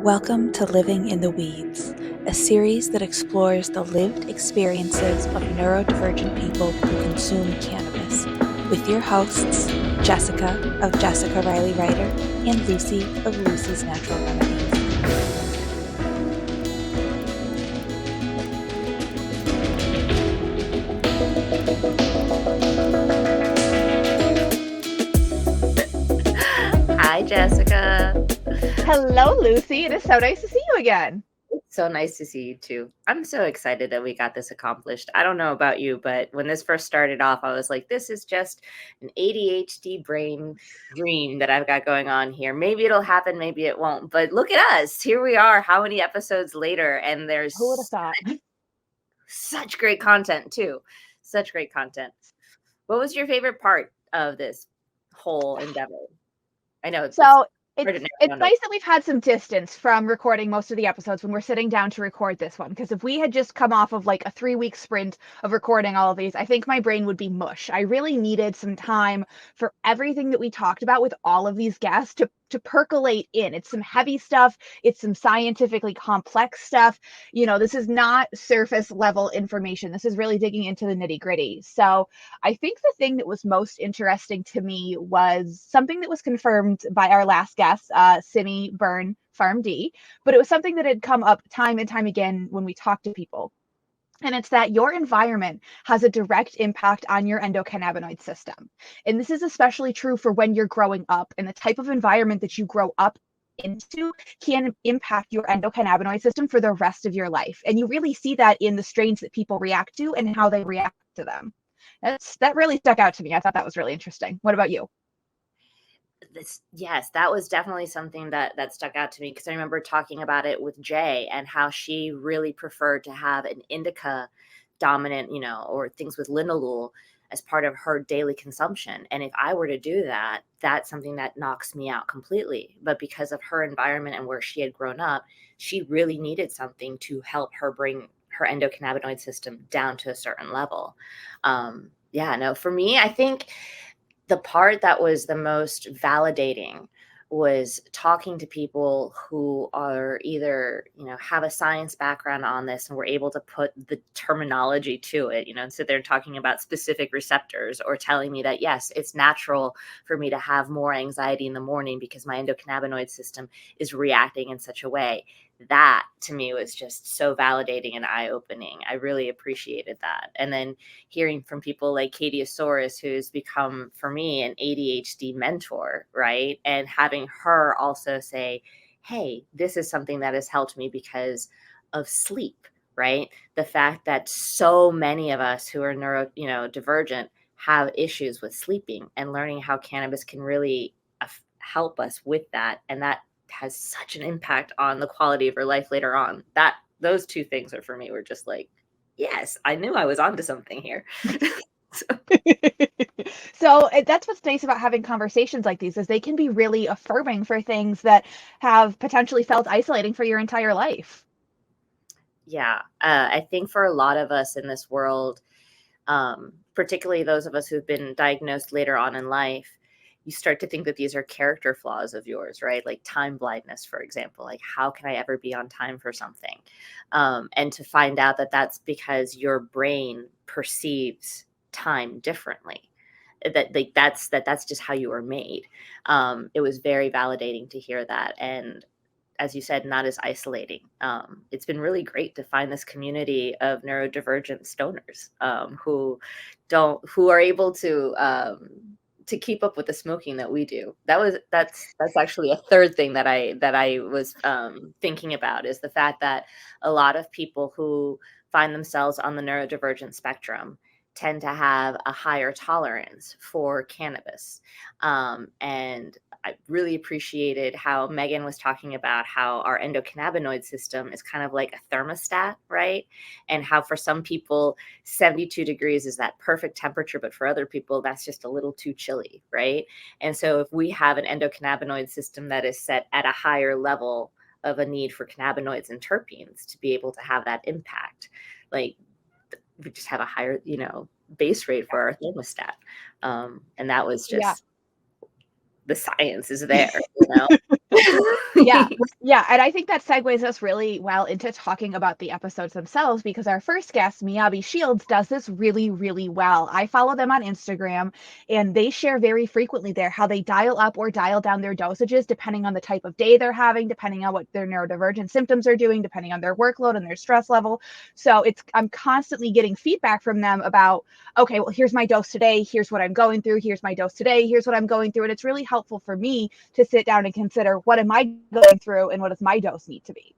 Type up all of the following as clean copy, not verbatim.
Welcome to Living in the Weeds, a series that explores the lived experiences of neurodivergent people who consume cannabis, with your hosts, Jessica of Jessica Riley Writer and Lucy of Lucy's Natural Remedies. Hi, Jessica. Hello, Lucy. It is so nice to see you again. It's so nice to see you too. I'm so excited that we got this accomplished. I don't know about you, but when this first started off, I was like, this is just an ADHD brain dream that I've got going on here. Maybe it'll happen, maybe it won't. But look at us. Here we are, how many episodes later? And there's Who would have thought? such great content too. Such great content. What was your favorite part of this whole endeavor? I know It's nice that we've had some distance from recording most of the episodes when we're sitting down to record this one, because if we had just come off of like a 3-week sprint of recording all of these, I think my brain would be mush. I really needed some time for everything that we talked about with all of these guests to percolate in. It's some heavy stuff. It's some scientifically complex stuff. You know, this is not surface level information. This is really digging into the nitty gritty. So I think the thing that was most interesting to me was something that was confirmed by our last guest, Simi Byrne, PharmD, but it was something that had come up time and time again when we talked to people. And it's that your environment has a direct impact on your endocannabinoid system. And this is especially true for when you're growing up, and the type of environment that you grow up into can impact your endocannabinoid system for the rest of your life. And you really see that in the strains that people react to and how they react to them. That really stuck out to me. I thought that was really interesting. What about you? Yes, that was definitely something that stuck out to me, because I remember talking about it with Jay and how she really preferred to have an indica dominant, or things with linalool as part of her daily consumption. And if I were to do that, that's something that knocks me out completely. But because of her environment and where she had grown up, she really needed something to help her bring her endocannabinoid system down to a certain level. For me, I think the part that was the most validating was talking to people who are either, have a science background on this and were able to put the terminology to it, and sit there and talking about specific receptors, or telling me that, yes, it's natural for me to have more anxiety in the morning because my endocannabinoid system is reacting in such a way. That to me was just so validating and eye-opening. I really appreciated that. And then hearing from people like Cate Osborn, who's become for me an ADHD mentor, right? And having her also say, hey, this is something that has helped me because of sleep, right? The fact that so many of us who are neurodivergent have issues with sleeping, and learning how cannabis can really help us with that. And that has such an impact on the quality of your life later on. Those two things are for me were just like, yes, I knew I was onto something here. So that's what's nice about having conversations like these, is they can be really affirming for things that have potentially felt isolating for your entire life. Yeah, I think for a lot of us in this world, particularly those of us who've been diagnosed later on in life, you start to think that these are character flaws of yours, right? Like time blindness, for example. Like, how can I ever be on time for something? And to find out that that's because your brain perceives time differently. That's just how you were made. It was very validating to hear that. And as you said, not as isolating. It's been really great to find this community of neurodivergent stoners who are able to keep up with the smoking that we do. That's actually a third thing that I was thinking about, is the fact that a lot of people who find themselves on the neurodivergent spectrum tend to have a higher tolerance for cannabis. And I really appreciated how Megan was talking about how our endocannabinoid system is kind of like a thermostat, right? And how for some people, 72 degrees is that perfect temperature, but for other people, that's just a little too chilly, right? And so if we have an endocannabinoid system that is set at a higher level of a need for cannabinoids and terpenes to be able to have that impact, like, we just have a higher, base rate for our thermostat. And that was just, the science is there, Yeah, yeah, and I think that segues us really well into talking about the episodes themselves because our first guest, Miyabe Sheilds, does this really, really well. I follow them on Instagram, and they share very frequently there how they dial up or dial down their dosages depending on the type of day they're having, depending on what their neurodivergent symptoms are doing, depending on their workload and their stress level. So I'm constantly getting feedback from them about, okay, well, here's my dose today, here's what I'm going through, here's my dose today, here's what I'm going through, and it's really helpful for me to sit down and consider what am I going through and what does my dose need to be.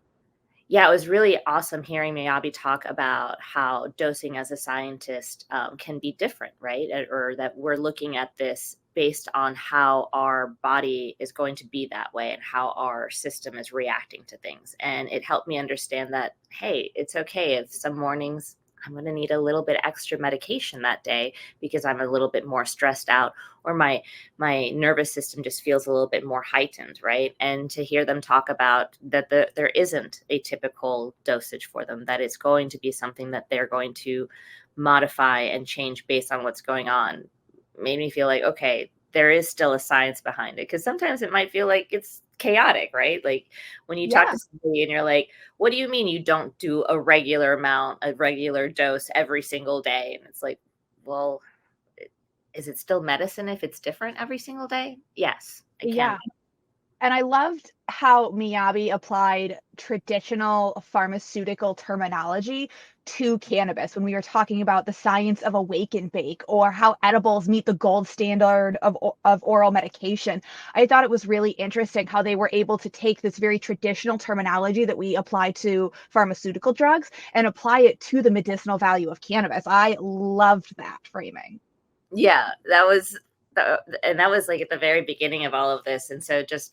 Yeah, it was really awesome hearing Miyabi talk about how dosing as a scientist can be different, right? Or that we're looking at this based on how our body is going to be that way and how our system is reacting to things. And it helped me understand that, hey, it's okay if some mornings I'm going to need a little bit extra medication that day because I'm a little bit more stressed out, or my nervous system just feels a little bit more heightened, right? And to hear them talk about that there isn't a typical dosage for them, that it's going to be something that they're going to modify and change based on what's going on, made me feel like, okay, there is still a science behind it. Because sometimes it might feel like it's chaotic, right? Like when you talk Yeah. to somebody and you're like, what do you mean you don't do a regular amount, a regular dose every single day? And it's like, well, is it still medicine if it's different every single day? Yes, it can Yeah. be. And I loved how Miyabi applied traditional pharmaceutical terminology to cannabis when we were talking about the science of awake and bake or how edibles meet the gold standard of oral medication. I thought it was really interesting how they were able to take this very traditional terminology that we apply to pharmaceutical drugs and apply it to the medicinal value of cannabis. I loved that framing. Yeah, that was and that was like at the very beginning of all of this. And so just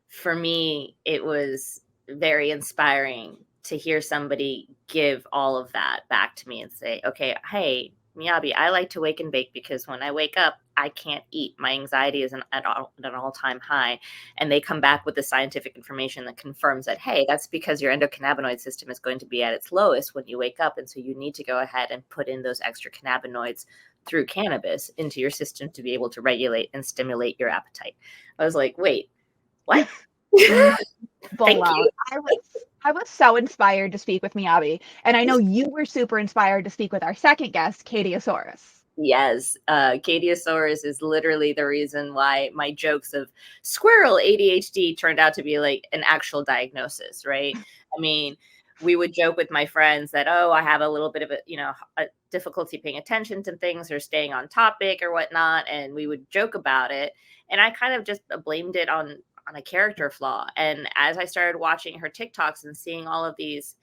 for me, it was very inspiring to hear somebody give all of that back to me and say, okay, hey, Miyabi, I like to wake and bake because when I wake up, I can't eat. My anxiety is at an all-time high. And they come back with the scientific information that confirms that, hey, that's because your endocannabinoid system is going to be at its lowest when you wake up. And so you need to go ahead and put in those extra cannabinoids through cannabis into your system to be able to regulate and stimulate your appetite. I was like, wait, what? Thank Blown. you. I was so inspired to speak with Miyabi, and I know you were super inspired to speak with our second guest, Cate Osborn. Yes, Cate Osborn is literally the reason why my jokes of squirrel ADHD turned out to be like an actual diagnosis, right? I mean, we would joke with my friends that, oh, I have a little bit of a difficulty paying attention to things or staying on topic or whatnot, and we would joke about it. And I kind of just blamed it on a character flaw. And as I started watching her TikToks and seeing all of these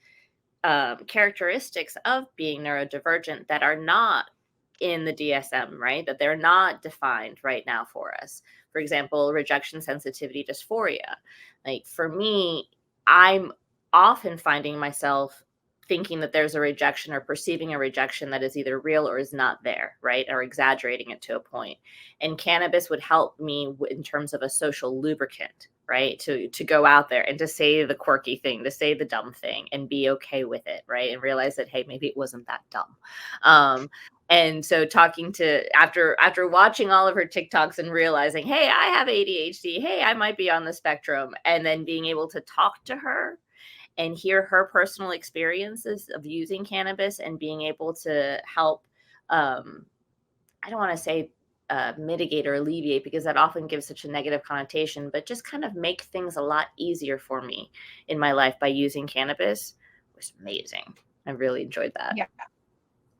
characteristics of being neurodivergent that are not in the DSM, right? That they're not defined right now for us. For example, rejection sensitivity dysphoria. Like for me, I'm often finding myself thinking that there's a rejection or perceiving a rejection that is either real or is not there, right? Or exaggerating it to a point. And cannabis would help me in terms of a social lubricant, right? To go out there and to say the quirky thing, to say the dumb thing and be okay with it, right? And realize that, hey, maybe it wasn't that dumb. And so talking to after watching all of her TikToks and realizing, hey, I have ADHD, hey, I might be on the spectrum, and then being able to talk to her and hear her personal experiences of using cannabis and being able to help I don't want to say mitigate or alleviate because that often gives such a negative connotation, but just kind of make things a lot easier for me in my life by using cannabis was amazing. I really enjoyed that. Yeah.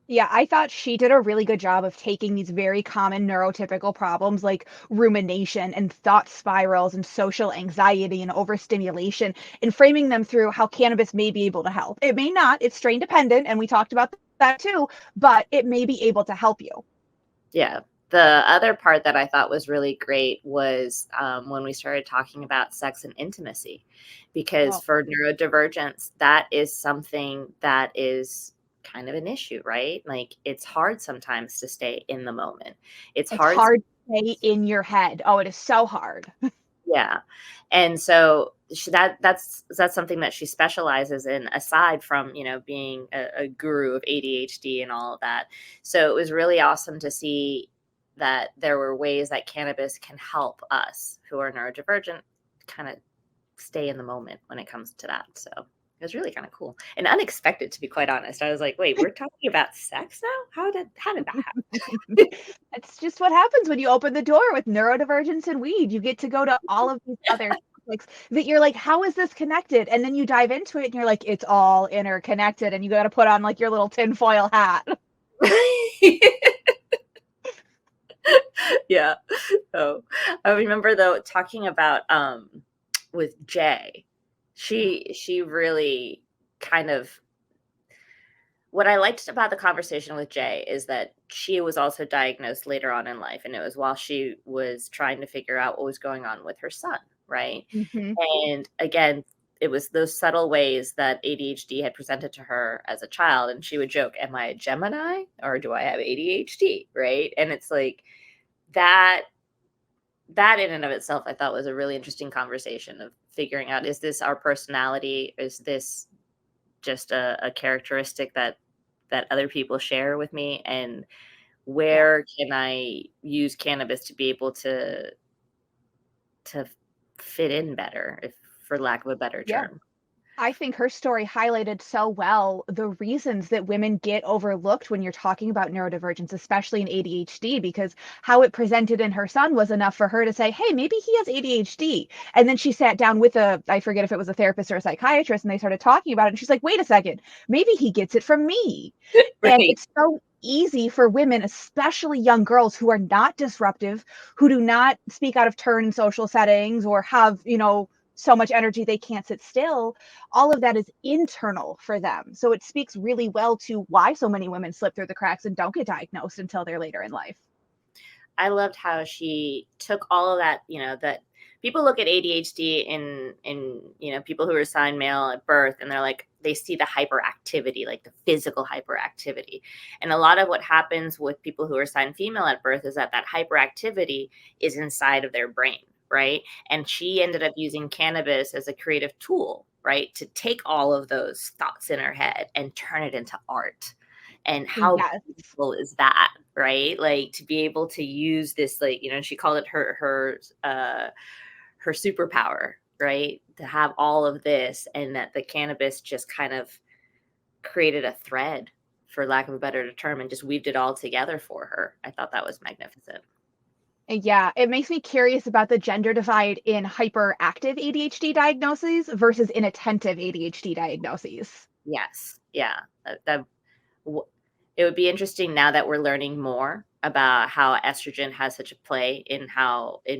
Yeah, I thought she did a really good job of taking these very common neurotypical problems like rumination and thought spirals and social anxiety and overstimulation and framing them through how cannabis may be able to help. It may not, it's strain dependent, and we talked about that too, but it may be able to help you. Yeah. The other part that I thought was really great was when we started talking about sex and intimacy, because Oh, for neurodivergence, that is something that is kind of an issue, right? Like it's hard sometimes to stay in the moment. It's it's hard. hard to stay in your head. Oh, it is so hard. Yeah. And so that's something that she specializes in aside from, being a guru of ADHD and all of that. So it was really awesome to see that there were ways that cannabis can help us who are neurodivergent kind of stay in the moment when it comes to that. So it was really kind of cool and unexpected, to be quite honest. I was like, wait, we're talking about sex now? How did that happen? It's just what happens when you open the door with neurodivergence and weed. You get to go to all of these other topics that you're like, how is this connected? And then you dive into it and you're like, it's all interconnected, and you got to put on like your little tinfoil hat. Yeah. Oh, I remember though talking about with Jay, she really kind of, what I liked about the conversation with Jay is that she was also diagnosed later on in life, and it was while she was trying to figure out what was going on with her son, right? Mm-hmm. And again, it was those subtle ways that ADHD had presented to her as a child, and she would joke, am I a Gemini or do I have ADHD, right? And it's like that in and of itself, I thought was a really interesting conversation of figuring out, is this our personality? Is this just a characteristic that other people share with me? And where can I use cannabis to be able to fit in better, if for lack of a better term? I think her story highlighted so well the reasons that women get overlooked when you're talking about neurodivergence, especially in ADHD, because how it presented in her son was enough for her to say, hey, maybe he has ADHD. And then she sat down with I forget if it was a therapist or a psychiatrist, and they started talking about it. And she's like, wait a second, maybe he gets it from me. Right. And it's so easy for women, especially young girls who are not disruptive, who do not speak out of turn in social settings or have, so much energy they can't sit still. All of that is internal for them. So it speaks really well to why so many women slip through the cracks and don't get diagnosed until they're later in life. I loved how she took all of that, that people look at ADHD in people who are assigned male at birth, and they're like, they see the hyperactivity, like the physical hyperactivity. And a lot of what happens with people who are assigned female at birth is that hyperactivity is inside of their brain, right? And she ended up using cannabis as a creative tool, right, to take all of those thoughts in her head and turn it into art. And how beautiful is that, right? Like, to be able to use this, like, she called it her superpower, right? To have all of this, and that the cannabis just kind of created a thread, for lack of a better term, and just weaved it all together for her. I thought that was magnificent. Yeah, it makes me curious about the gender divide in hyperactive ADHD diagnoses versus inattentive ADHD diagnoses. Yes. Yeah. It would be interesting now that we're learning more about how estrogen has such a play in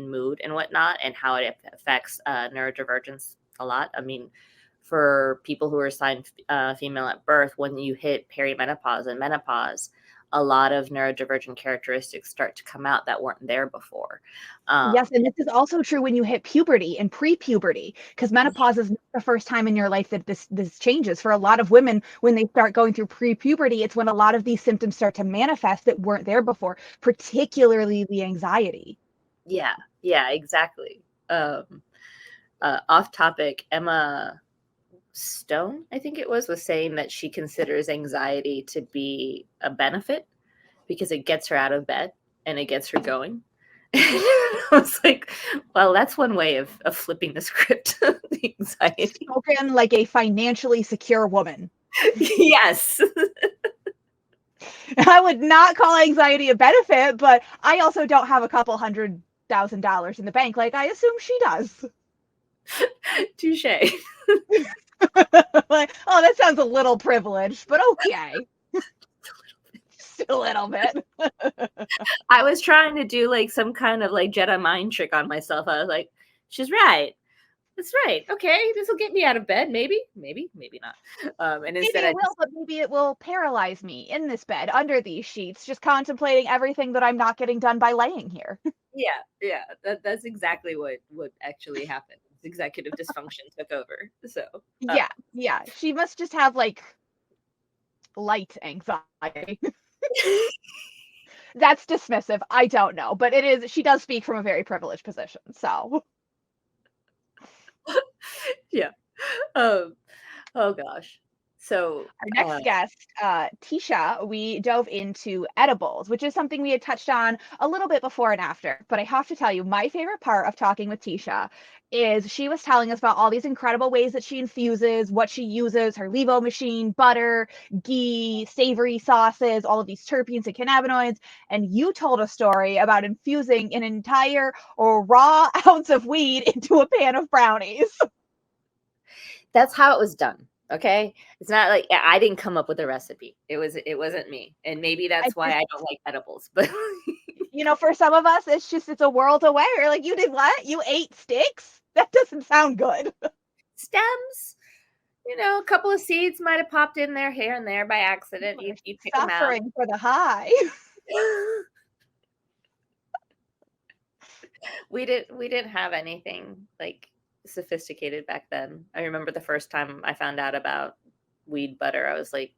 mood and whatnot, and how it affects neurodivergence a lot. I mean, for people who are assigned female at birth, when you hit perimenopause and menopause, a lot of neurodivergent characteristics start to come out that weren't there before. Yes, and this is also true when you hit puberty and pre-puberty, because menopause is not the first time in your life that this changes. For a lot of women, when they start going through pre-puberty, it's when a lot of these symptoms start to manifest that weren't there before, particularly the anxiety. Yeah, exactly. Off topic, Emma Stone, I think it was saying that she considers anxiety to be a benefit because it gets her out of bed and it gets her going. I was like, well, that's one way of flipping the script. The anxiety. Spoken like a financially secure woman. Yes. I would not call anxiety a benefit, but I also don't have a couple $100,000 in the bank like I assume she does. Touche. Like, oh, that sounds a little privileged, but okay. Just a little bit. I was trying to do like some kind of like Jedi mind trick on myself. I was like, she's right. That's right. Okay, this will get me out of bed. Maybe not. And instead, maybe it will, but maybe it will paralyze me in this bed under these sheets, just contemplating everything that I'm not getting done by laying here. Yeah. That's exactly what actually happened. Executive dysfunction took over. So yeah. She must just have like light anxiety. That's dismissive. I don't know, but it is. She does speak from a very privileged position. So yeah. Oh gosh. So, Our next guest, Tisha, we dove into edibles, which is something we had touched on a little bit before and after. But I have to tell you, my favorite part of talking with Tisha is she was telling us about all these incredible ways that she infuses, what she uses, her Levo machine, butter, ghee, savory sauces, all of these terpenes and cannabinoids. And you told a story about infusing an entire or raw ounce of weed into a pan of brownies. that's how it was done. Okay. It's not like I didn't come up with the recipe. It wasn't me. And maybe that's why I don't like edibles, but for some of us, it's a world away. You're like, you did what? You ate sticks? That doesn't sound good. stems, a couple of seeds might have popped in there here and there by accident. You pick them out. Suffering for the high. We didn't have anything like sophisticated back then. I remember the first time I found out about weed butter, I was like,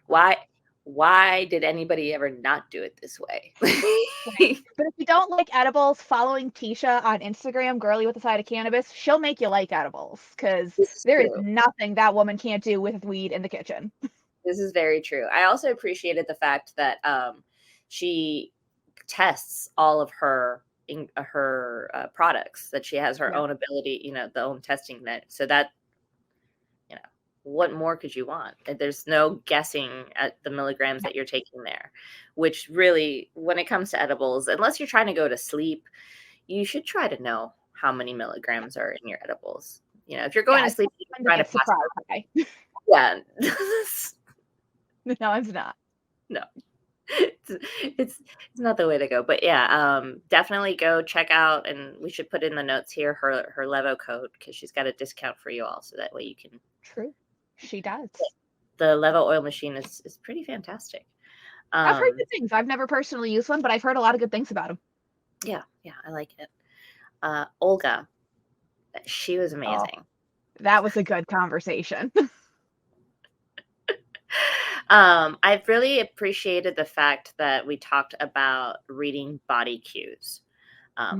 why did anybody ever not do it this way? But if you don't like edibles, following Tisha on Instagram, girly with a side of cannabis, she'll make you like edibles because there is nothing that woman can't do with weed in the kitchen. This is very true. I also appreciated the fact that she tests all of her products, that she has her own ability, the own testing net. So that, what more could you want? There's no guessing at the milligrams that you're taking there, which really, when it comes to edibles, unless you're trying to go to sleep, you should try to know how many milligrams are in your edibles. If you're going to sleep, you're trying to pass. Yeah. No, it's not. No. It's not the way to go, but definitely go check out, and we should put in the notes here her Levo code, because she's got a discount for you all, so that way you can. True, she does. The Levo oil machine is pretty fantastic. I've heard good things. I've never personally used one, but I've heard a lot of good things about them. Yeah, I like it. Olga, she was amazing. That was a good conversation. I've really appreciated the fact that we talked about reading body cues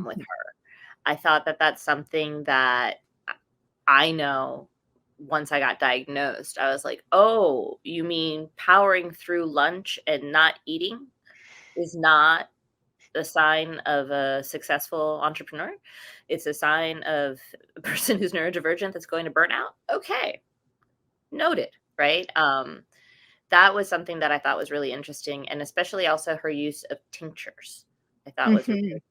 with her. I thought that that's something that I know once I got diagnosed. I was like, oh, you mean powering through lunch and not eating is not a sign of a successful entrepreneur? It's a sign of a person who's neurodivergent that's going to burn out? Okay. Noted, right? That was something that I thought was really interesting, and especially also her use of tinctures, I thought was really.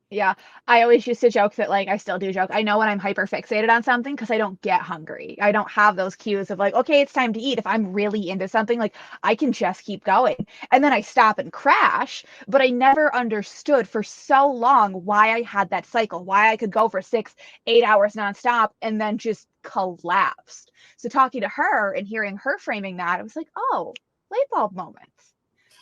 Yeah, I always used to joke that, like, I still do joke. I know when I'm hyper fixated on something because I don't get hungry. I don't have those cues of like, okay, it's time to eat. If I'm really into something, like, I can just keep going. And then I stop and crash. But I never understood for so long why I had that cycle, why I could go for 6-8 hours nonstop and then just collapsed. So talking to her and hearing her framing that, I was like, oh, light bulb moments.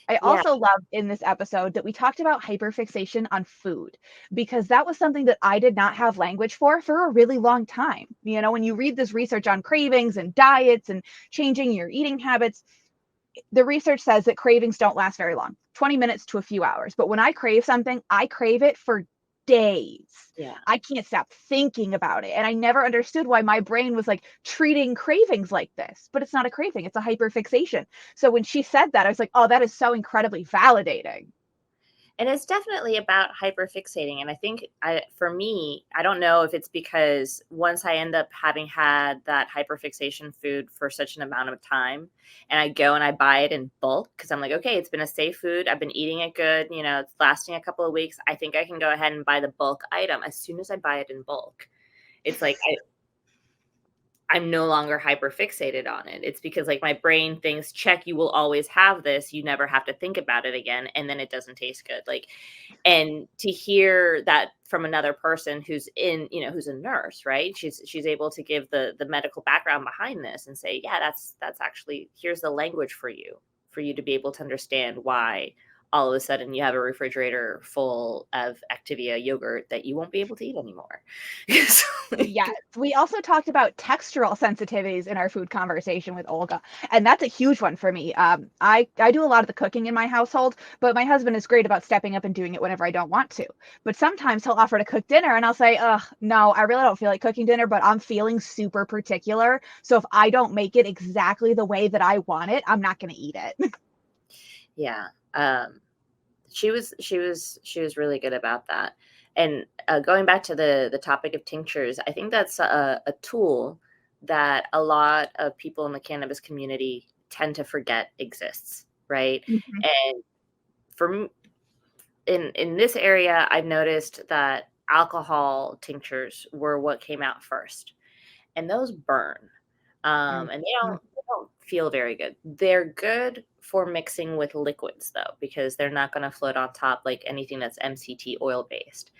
I also loved in this episode that we talked about hyperfixation on food, because that was something that I did not have language for a really long time. When you read this research on cravings and diets and changing your eating habits, the research says that cravings don't last very long, 20 minutes to a few hours. But when I crave something, I crave it for days. Yeah. I can't stop thinking about it. And I never understood why my brain was like treating cravings like this, but it's not a craving, it's a hyperfixation. So when she said that, I was like, oh, that is so incredibly validating. And it's definitely about hyperfixating. And I think for me, I don't know if it's because once I end up having had that hyperfixation food for such an amount of time, and I go and I buy it in bulk, because I'm like, okay, it's been a safe food. I've been eating it good. It's lasting a couple of weeks. I think I can go ahead and buy the bulk item. As soon as I buy it in bulk, it's like I'm no longer hyperfixated on it. It's because like my brain thinks, check, you will always have this. You never have to think about it again. And then it doesn't taste good. Like, and to hear that from another person who's who's a nurse, right? She's able to give the medical background behind this and say, yeah, that's actually, here's the language for you to be able to understand why all of a sudden you have a refrigerator full of Activia yogurt that you won't be able to eat anymore. Yes. We also talked about textural sensitivities in our food conversation with Olga, and that's a huge one for me. I do a lot of the cooking in my household, but my husband is great about stepping up and doing it whenever I don't want to. But sometimes he'll offer to cook dinner, and I'll say, "Ugh, no, I really don't feel like cooking dinner, but I'm feeling super particular. So if I don't make it exactly the way that I want it, I'm not going to eat it." Yeah. She was really good about that. And going back to the topic of tinctures, I think that's a tool that a lot of people in the cannabis community tend to forget exists, right? Mhm. And for in this area, I've noticed that alcohol tinctures were what came out first, and those burn. And they don't feel very good. They're good for mixing with liquids though, because they're not going to float on top like anything that's MCT oil based.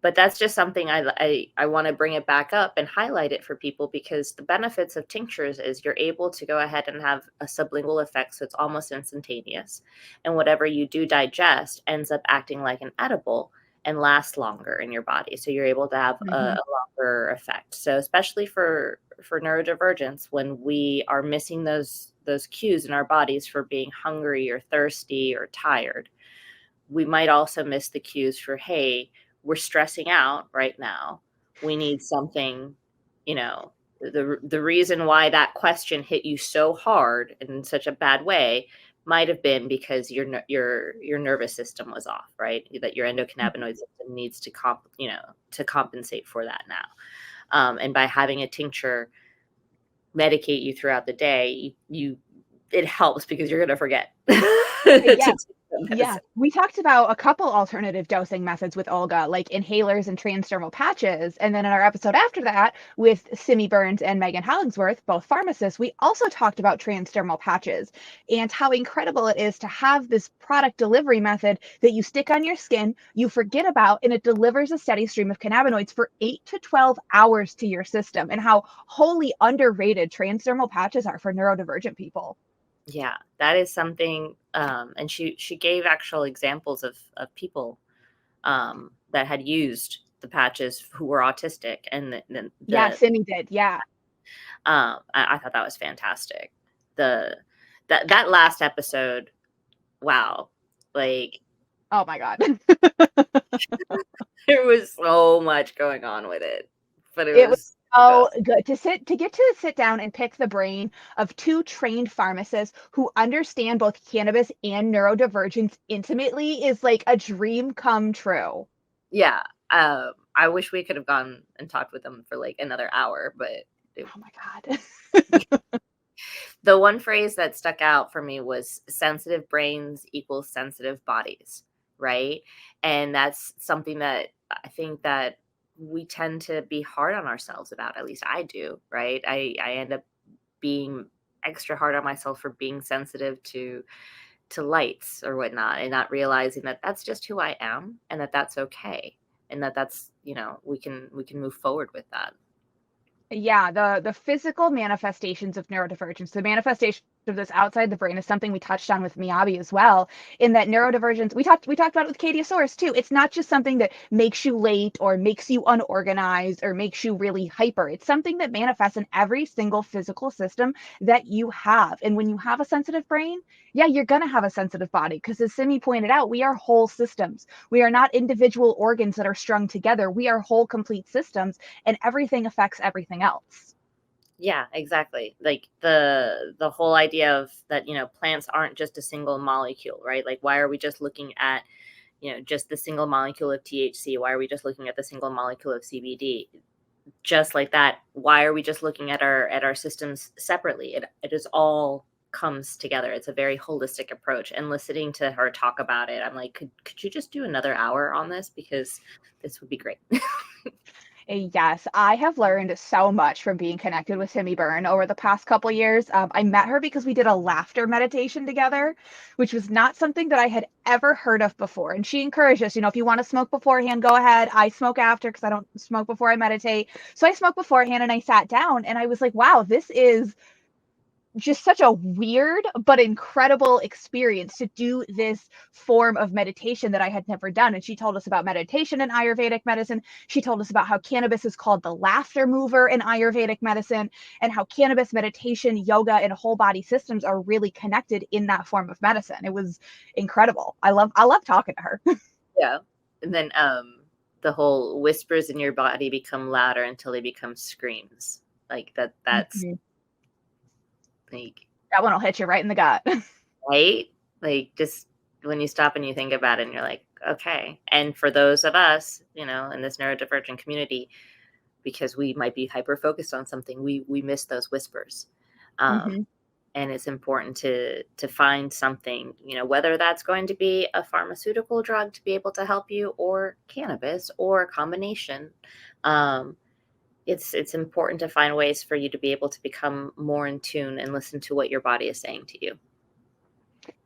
But that's just something I want to bring it back up and highlight it for people, because the benefits of tinctures is you're able to go ahead and have a sublingual effect, so it's almost instantaneous, and whatever you do digest ends up acting like an edible and lasts longer in your body, so you're able to have a longer effect. So especially for neurodivergence, when we are missing those cues in our bodies for being hungry or thirsty or tired, we might also miss the cues for, hey, we're stressing out right now. We need something, the reason why that question hit you so hard in such a bad way might have been because your nervous system was off, right? That your endocannabinoid system needs to to compensate for that now. And by having a tincture medicate you throughout the day, it helps because you're going to forget. Yeah. Yeah, we talked about a couple alternative dosing methods with Olga, like inhalers and transdermal patches. And then in our episode after that, with Simi Burns and Megan Hollingsworth, both pharmacists, we also talked about transdermal patches and how incredible it is to have this product delivery method that you stick on your skin, you forget about, and it delivers a steady stream of cannabinoids for 8 to 12 hours to your system, and how wholly underrated transdermal patches are for neurodivergent people. Yeah, that is something, and she gave actual examples of people that had used the patches who were autistic, and Yeah, Simi did. Yeah. I thought that was fantastic. That last episode, wow, like Oh my God. there was so much going on with it, but it It was was the so best. good to get to sit down and pick the brain of two trained pharmacists who understand both cannabis and neurodivergence intimately is like a dream come true. Yeah, I wish we could have gone and talked with them for like another hour, but Oh my God. the one phrase that stuck out for me was sensitive brains equals sensitive bodies, right? And that's something that I think that we tend to be hard on ourselves about. At least I do, right? I end up being extra hard on myself for being sensitive to lights or whatnot, and not realizing that that's just who I am, and that that's okay, and that that's, we can move forward with that. Yeah, the physical manifestations of neurodivergence, the manifestation of this outside the brain is something we touched on with Miyabe as well. In that neurodivergence, we talked about it with Cate Osborn too. It's not just something that makes you late or makes you unorganized or makes you really hyper. It's something that manifests in every single physical system that you have. And when you have a sensitive brain, yeah, you're gonna have a sensitive body because, as Simi pointed out, we are whole systems. We are not individual organs that are strung together. We are whole, complete systems, and everything affects everything else. Yeah, exactly. Like the whole idea of that, plants aren't just a single molecule, right? Like, why are we just looking at, just the single molecule of THC? Why are we just looking at the single molecule of CBD? Just like that, why are we just looking at our systems separately? It is all comes together. It's a very holistic approach. And listening to her talk about it, I'm like, could you just do another hour on this? Because this would be great. Yes, I have learned so much from being connected with Simi Byrne over the past couple years. I met her because we did a laughter meditation together, which was not something that I had ever heard of before. And she encouraged us, if you want to smoke beforehand, go ahead. I smoke after because I don't smoke before I meditate. So I smoked beforehand and I sat down and I was like, wow, this is just such a weird but incredible experience to do this form of meditation that I had never done. And she told us about meditation in Ayurvedic medicine. She told us about how cannabis is called the laughter mover in Ayurvedic medicine, and how cannabis, meditation, yoga, and whole body systems are really connected in that form of medicine. It was incredible. I love talking to her. Yeah. And then the whole whispers in your body become louder until they become screams. Like that's like, that one will hit you right in the gut. right? Like, just when you stop and you think about it and you're like, okay. And for those of us, in this neurodivergent community, because we might be hyper focused on something, we miss those whispers. And it's important to find something, whether that's going to be a pharmaceutical drug to be able to help you, or cannabis, or a combination. It's important to find ways for you to be able to become more in tune and listen to what your body is saying to you.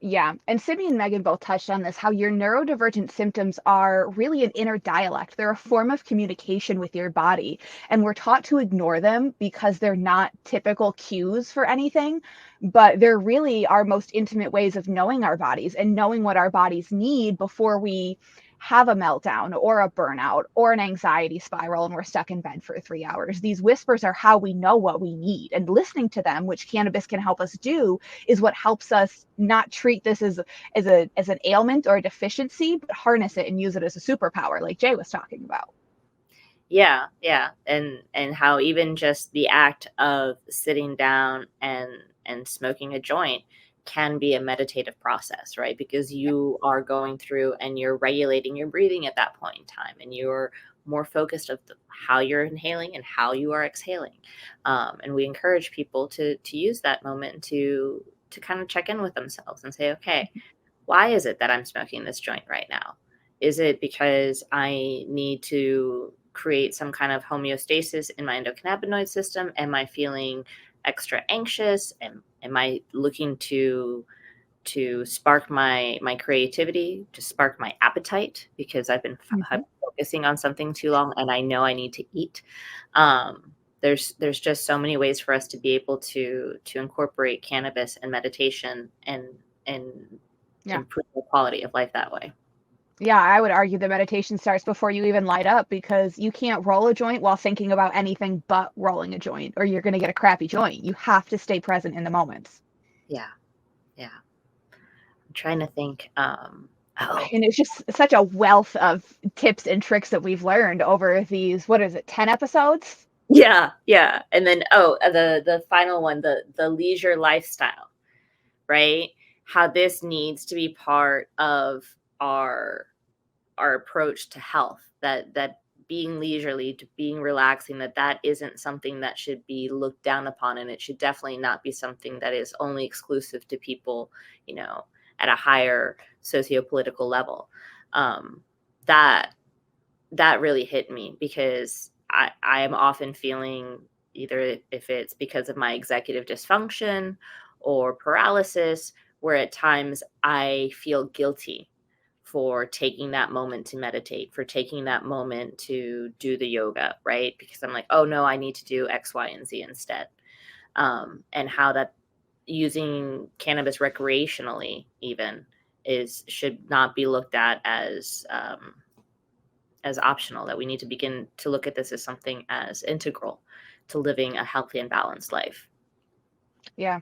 Yeah. And Simi and Megan both touched on this, how your neurodivergent symptoms are really an inner dialect. They're a form of communication with your body. And we're taught to ignore them because they're not typical cues for anything, but they're really our most intimate ways of knowing our bodies and knowing what our bodies need before we have a meltdown or a burnout or an anxiety spiral and we're stuck in bed for 3 hours. These whispers are how we know what we need. And listening to them, which cannabis can help us do, is what helps us not treat this as an ailment or a deficiency, but harness it and use it as a superpower, like Jay was talking about. Yeah. And how even just the act of sitting down and smoking a joint can be a meditative process, right? Because you are going through and you're regulating your breathing at that point in time, and you're more focused of how you're inhaling and how you are exhaling. And we encourage people to use that moment to kind of check in with themselves and say, okay, why is it that I'm smoking this joint right now? Is it because I need to create some kind of homeostasis in my endocannabinoid system? Am I feeling extra anxious? Am I looking to spark my creativity, to spark my appetite, because I've been focusing on something too long and I know I need to eat? There's just so many ways for us to be able to incorporate cannabis and meditation and improve the quality of life that way. Yeah, I would argue the meditation starts before you even light up, because you can't roll a joint while thinking about anything but rolling a joint, or you're going to get a crappy joint. You have to stay present in the moments. Yeah. I'm trying to think. And it's just such a wealth of tips and tricks that we've learned over these, 10 episodes? Yeah. And then, the final one, the leisure lifestyle, right? How this needs to be part of our approach to health, that being leisurely, to being relaxing, that isn't something that should be looked down upon. And it should definitely not be something that is only exclusive to people, at a higher socio-political level. That really hit me, because I am often feeling, either if it's because of my executive dysfunction or paralysis, where at times I feel guilty for taking that moment to meditate, for taking that moment to do the yoga, right? Because I'm like, oh no, I need to do X, Y, and Z instead. And how that using cannabis recreationally even should not be looked at as optional, that we need to begin to look at this as something as integral to living a healthy and balanced life. Yeah.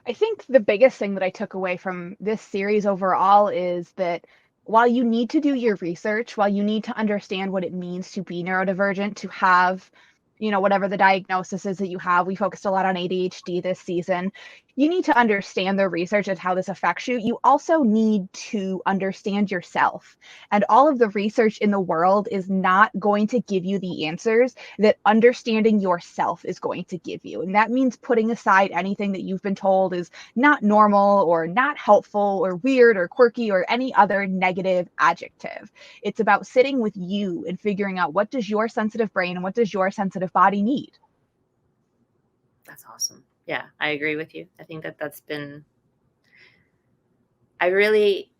I think the biggest thing that I took away from this series overall is that while you need to do your research, while you need to understand what it means to be neurodivergent, to have, whatever the diagnosis is that you have, we focused a lot on ADHD this season. You need to understand the research and how this affects you. You also need to understand yourself. And all of the research in the world is not going to give you the answers that understanding yourself is going to give you. And that means putting aside anything that you've been told is not normal or not helpful or weird or quirky or any other negative adjective. It's about sitting with you and figuring out, what does your sensitive brain and what does your sensitive body need? That's awesome. Yeah, I agree with you. I think I really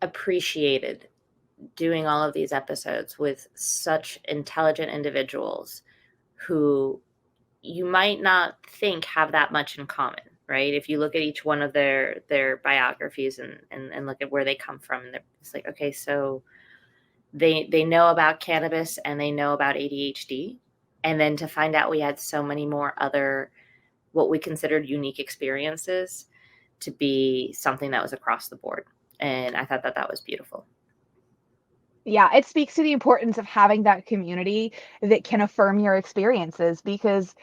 appreciated doing all of these episodes with such intelligent individuals who you might not think have that much in common, right? If you look at each one of their biographies and look at where they come from, and it's like, okay, so they know about cannabis and they know about ADHD. And then to find out we had so many more other, what we considered unique experiences, to be something that was across the board. And I thought that was beautiful. Yeah, it speaks to the importance of having that community that can affirm your experiences, because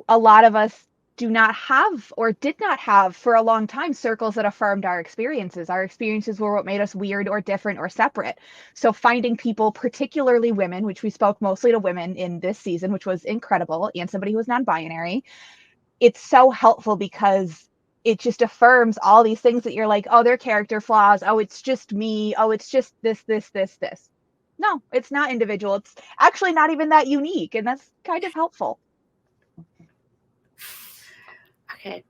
a lot of us do not have, or did not have for a long time, circles that affirmed our experiences. Our experiences were what made us weird or different or separate. So finding people, particularly women, which we spoke mostly to women in this season, which was incredible, and somebody who was non-binary, it's so helpful because it just affirms all these things that you're like, oh, they're character flaws. Oh, it's just me. Oh, it's just this. No, it's not individual. It's actually not even that unique. And that's kind of helpful. Okay.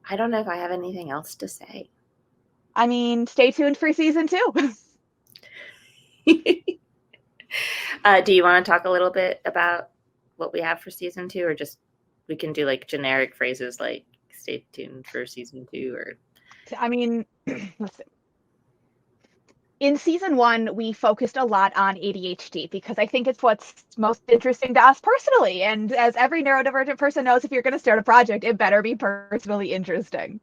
I don't know if I have anything else to say. I mean, stay tuned for season 2. Do you want to talk a little bit about what we have for season 2, or just we can do like generic phrases like stay tuned for season 2? Or I mean, let's see. In season 1, we focused a lot on ADHD because I think it's what's most interesting to us personally. And as every neurodivergent person knows, if you're going to start a project, it better be personally interesting.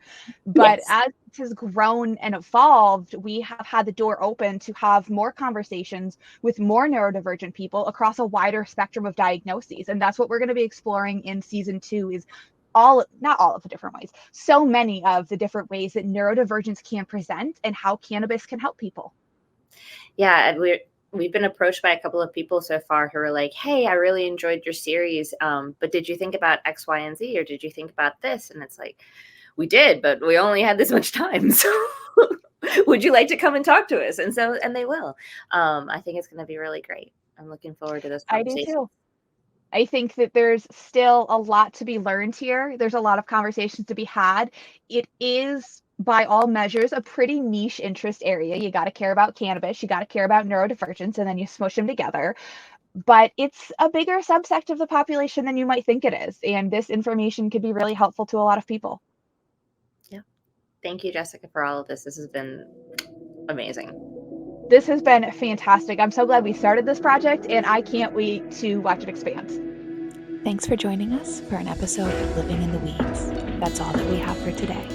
But yes. As it has grown and evolved, we have had the door open to have more conversations with more neurodivergent people across a wider spectrum of diagnoses. And that's what we're going to be exploring in season 2, is not all of the different ways, so many of the different ways that neurodivergence can present and how cannabis can help people. Yeah, and we've been approached by a couple of people so far who are like, hey, I really enjoyed your series, but did you think about X, Y, and Z, or did you think about this? And it's like, we did, but we only had this much time, so would you like to come and talk to us? And they will. I think it's going to be really great. I'm looking forward to this conversation. I do too. I think that there's still a lot to be learned here. There's a lot of conversations to be had. It is, by all measures, a pretty niche interest area. You got to care about cannabis, you got to care about neurodivergence, and then you smush them together. But it's a bigger subsect of the population than you might think it is. And this information could be really helpful to a lot of people. Yeah. Thank you, Jessica, for all of this. This has been amazing. This has been fantastic. I'm so glad we started this project, and I can't wait to watch it expand. Thanks for joining us for an episode of Living in the Weeds. That's all that we have for today.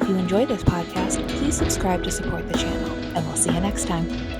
If you enjoyed this podcast, please subscribe to support the channel, and we'll see you next time.